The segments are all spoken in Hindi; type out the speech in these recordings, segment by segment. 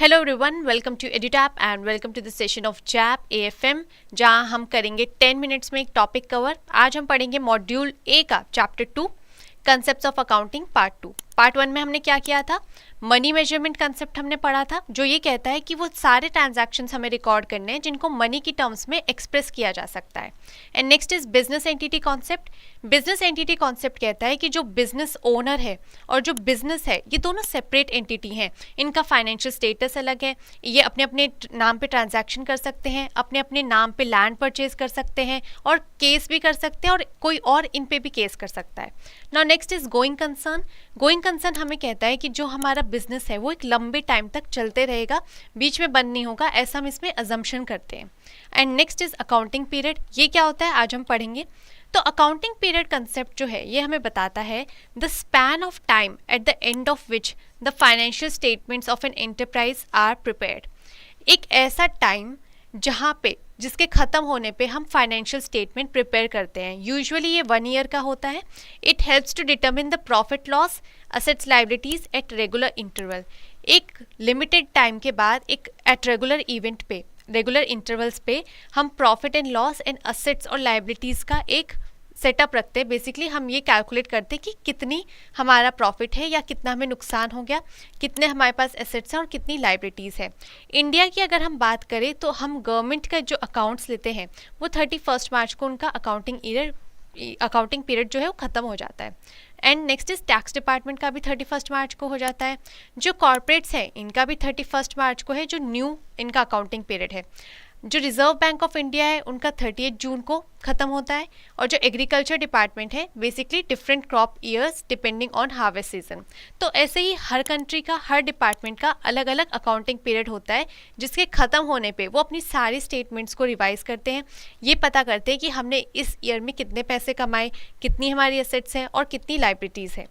Hello everyone, welcome to Edutap and welcome to the session of JAIIB AFM, जहां हम करेंगे 10 मिनट्स में एक टॉपिक कवर। आज हम पढ़ेंगे मॉड्यूल ए का chapter 2 concepts of accounting part 2। Part 1 में हमने क्या किया था, मनी मेजरमेंट कंसेप्ट हमने पढ़ा था, जो ये कहता है कि वो सारे ट्रांजैक्शंस हमें रिकॉर्ड करने हैं जिनको मनी की टर्म्स में एक्सप्रेस किया जा सकता है। And next is business entity concept. Business entity concept कहता है कि जो बिजनेस ओनर है और जो बिजनेस है, ये दोनों सेपरेट एंटिटी हैं। इनका फाइनेंशियल स्टेटस अलग है, ये अपने अपने नाम पे ट्रांजैक्शन कर सकते हैं, अपने अपने नाम पे लैंड परचेज कर सकते हैं और केस भी कर सकते हैं, और कोई और इन पे भी केस कर सकता है। Now next is going concern. Going concern हमें कहता है कि जो हमारा बिजनेस है वो एक लंबे टाइम तक चलते रहेगा, बीच में बंद नहीं होगा, ऐसा हम इसमें अजम्पशन करते हैं। And next is accounting period. ये क्या होता है आज हम पढ़ेंगे। तो अकाउंटिंग पीरियड कंसेप्ट जो है ये हमें बताता है the span of time at the end of which the financial statements of an enterprise are prepared. एक ऐसा टाइम जहाँ पे जिसके ख़त्म होने पे हम फाइनेंशियल स्टेटमेंट प्रिपेयर करते हैं। यूजुअली ये 1 ईयर का होता है। It helps to determine the profit loss assets liabilities at regular interval. एक लिमिटेड टाइम के बाद एक एट रेगुलर इवेंट पे, रेगुलर इंटरवल्स पे हम profit and loss and assets और लायबिलिटीज़ का एक सेटअप रखते हैं। बेसिकली हम ये कैलकुलेट करते हैं कि कितनी हमारा प्रॉफिट है या कितना हमें नुकसान हो गया, कितने हमारे पास एसेट्स हैं और कितनी लाइबिलिटीज़ है। इंडिया की अगर हम बात करें तो हम गवर्नमेंट का जो अकाउंट्स लेते हैं वो 31 मार्च को उनका अकाउंटिंग पीरियड जो है वो ख़त्म हो जाता है। And next is tax department का भी 31 मार्च को हो जाता है। जो कॉर्पोरेट्स हैं इनका भी 31 मार्च को है, जो न्यू इनका अकाउंटिंग पीरियड है। जो रिजर्व बैंक ऑफ इंडिया है उनका 30 जून को ख़त्म होता है। और जो एग्रीकल्चर डिपार्टमेंट है basically different crop years depending on harvest season. तो ऐसे ही हर कंट्री का, हर डिपार्टमेंट का अलग अलग अकाउंटिंग पीरियड होता है, जिसके ख़त्म होने पे वो अपनी सारी स्टेटमेंट्स को रिवाइज करते हैं। ये पता करते हैं कि हमने इस ईयर में कितने पैसे कमाए, कितनी हमारी एसेट्स हैं और कितनी लाइबिलिटीज़ है।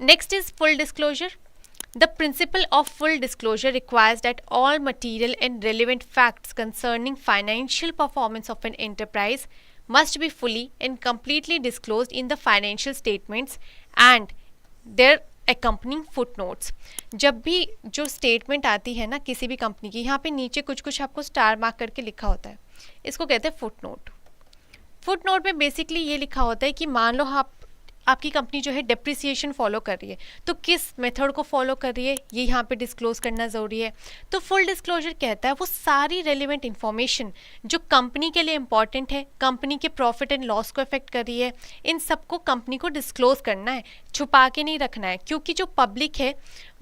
Next is full disclosure. The principle of full disclosure requires that all material and relevant facts concerning financial performance of an enterprise must be fully and completely disclosed in the financial statements and their accompanying footnotes। जब भी जो स्टेटमेंट आती है ना किसी भी कंपनी की, यहाँ पे नीचे कुछ कुछ आपको स्टार मार्क करके लिखा होता है, इसको कहते हैं फुटनोट। फुटनोट में बेसिकली ये लिखा होता है कि मान लो आपकी कंपनी जो है डेप्रिसिएशन फॉलो कर रही है, तो किस मेथड को फॉलो कर रही है ये यहाँ पे डिस्क्लोज करना ज़रूरी है। तो फुल डिस्क्लोजर कहता है वो सारी रेलिवेंट इन्फॉर्मेशन जो कंपनी के लिए इंपॉर्टेंट है, कंपनी के प्रॉफिट एंड लॉस को अफेक्ट कर रही है, इन सबको कंपनी को डिस्क्लोज करना है, छुपा के नहीं रखना है। क्योंकि जो पब्लिक है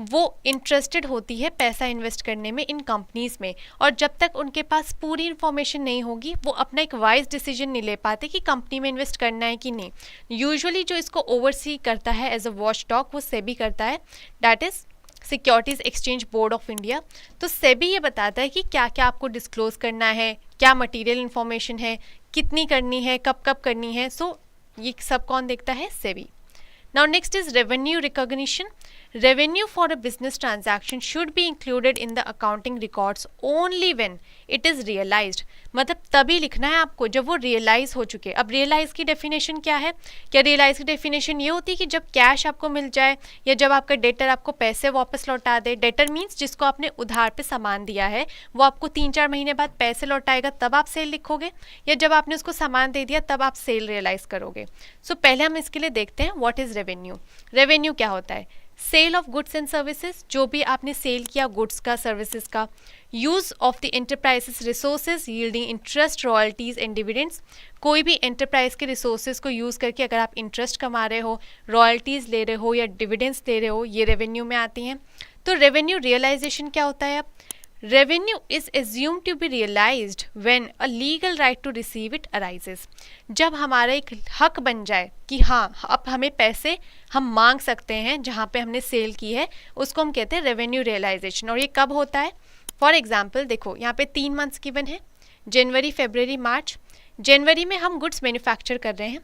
वो इंटरेस्टेड होती है पैसा इन्वेस्ट करने में इन कंपनीज़ में, और जब तक उनके पास पूरी इन्फॉर्मेशन नहीं होगी वो अपना एक वाइज डिसीजन नहीं ले पाते कि कंपनी में इन्वेस्ट करना है कि नहीं। यूजुअली जो इसको ओवरसी करता है एज अ वॉच डॉग वो सेबी करता है, that is securities exchange board of India. तो सेबी ये बताता है कि क्या क्या आपको डिस्क्लोज करना है, क्या मटीरियल इन्फॉर्मेशन है, कितनी करनी है, कब कब करनी है। सो ये सब कौन देखता है? SEBI. Now next is revenue recognition. Revenue for a business transaction should be included in the accounting records only when it is realized। मतलब तभी लिखना है आपको जब वो रियलाइज हो चुके। अब रियलाइज की डेफिनेशन क्या है? क्या रियलाइज की डेफिनेशन ये होती है कि जब कैश आपको मिल जाए या जब आपका डेटर आपको पैसे वापस लौटा दे। डेटर मीन्स जिसको आपने उधार पे सामान दिया है, वो आपको 3-4 महीने बाद पैसे लौटाएगा, तब आप सेल लिखोगे, या जब आपने उसको सामान दे दिया तब आप सेल रियलाइज करोगे। सो पहले हम इसके लिए देखते हैं व्हाट इज रेवेन्यू। रेवेन्यू क्या होता है? Sale of goods and services, जो भी आपने सेल किया गुड्स का, सर्विसेज का। Use of the enterprise's resources yielding interest, royalties and dividends. कोई भी एंटरप्राइज के रिसोर्सेज को यूज़ करके अगर आप इंटरेस्ट कमा रहे हो, रॉयल्टीज़ ले रहे हो या डिविडेंड्स ले रहे हो, ये रेवेन्यू में आती हैं। तो रेवेन्यू रियलाइजेशन क्या होता है? अब revenue is assume to be realised when a legal right to receive it arises. जब हमारा एक हक बन जाए कि हाँ अब हमें पैसे हम मांग सकते हैं जहाँ पे हमने सेल की है, उसको हम कहते हैं रेवेन्यू रियलाइजेशन। और ये कब होता है? फॉर एग्जाम्पल देखो यहाँ पे 3 मंथ्स गिवन है, जनवरी, फरवरी, मार्च। जनवरी में हम गुड्स मैन्युफैक्चर कर रहे हैं,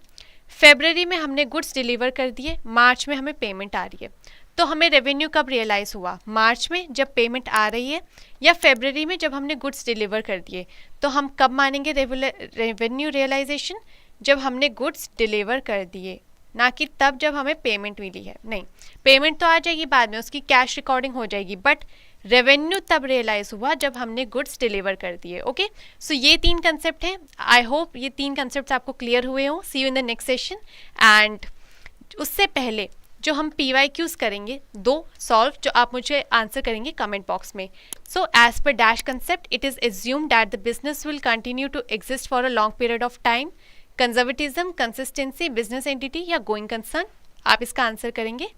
फरवरी में हमने गुड्स डिलीवर कर दिए, मार्च में हमें पेमेंट आ रही है। तो हमें रेवेन्यू कब रियलाइज़ हुआ? मार्च में जब पेमेंट आ रही है, या फरवरी में जब हमने गुड्स डिलीवर कर दिए। तो हम कब मानेंगे रेवेन्यू रियलाइजेशन? जब हमने गुड्स डिलीवर कर दिए, ना कि तब जब हमें पेमेंट मिली है। नहीं, पेमेंट तो आ जाएगी बाद में, उसकी कैश रिकॉर्डिंग हो जाएगी, बट रेवेन्यू तब रियलाइज हुआ जब हमने गुड्स डिलीवर कर दिए। ओके, सो ये 3 कंसेप्ट हैं। आई होप ये 3 कंसेप्ट आपको क्लियर हुए हों। See you in the next session. And उससे पहले जो हम PYQs करेंगे 2 सॉल्व, जो आप मुझे आंसर करेंगे कमेंट बॉक्स में। So as per dash concept, it is assumed that the business will continue to exist for a long period of time. Conservatism, consistency, business entity या गोइंग कंसर्न, आप इसका आंसर करेंगे।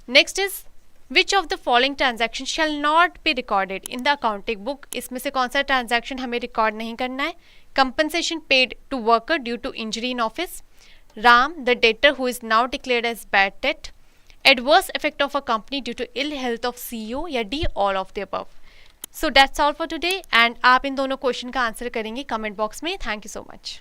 Next is which of the following transaction shall not be recorded in the accounting book, इसमें से कौन सा ट्रांजैक्शन हमें रिकॉर्ड नहीं करना है। Compensation paid to worker due to injury in office, Ram, the debtor who is now declared as bad debt, adverse effect of a company due to ill health of CEO या D, all of the above. So that's all for today and आप इन दोनों क्वेश्चन का आंसर करेंगे कमेंट बॉक्स में। Thank you so much.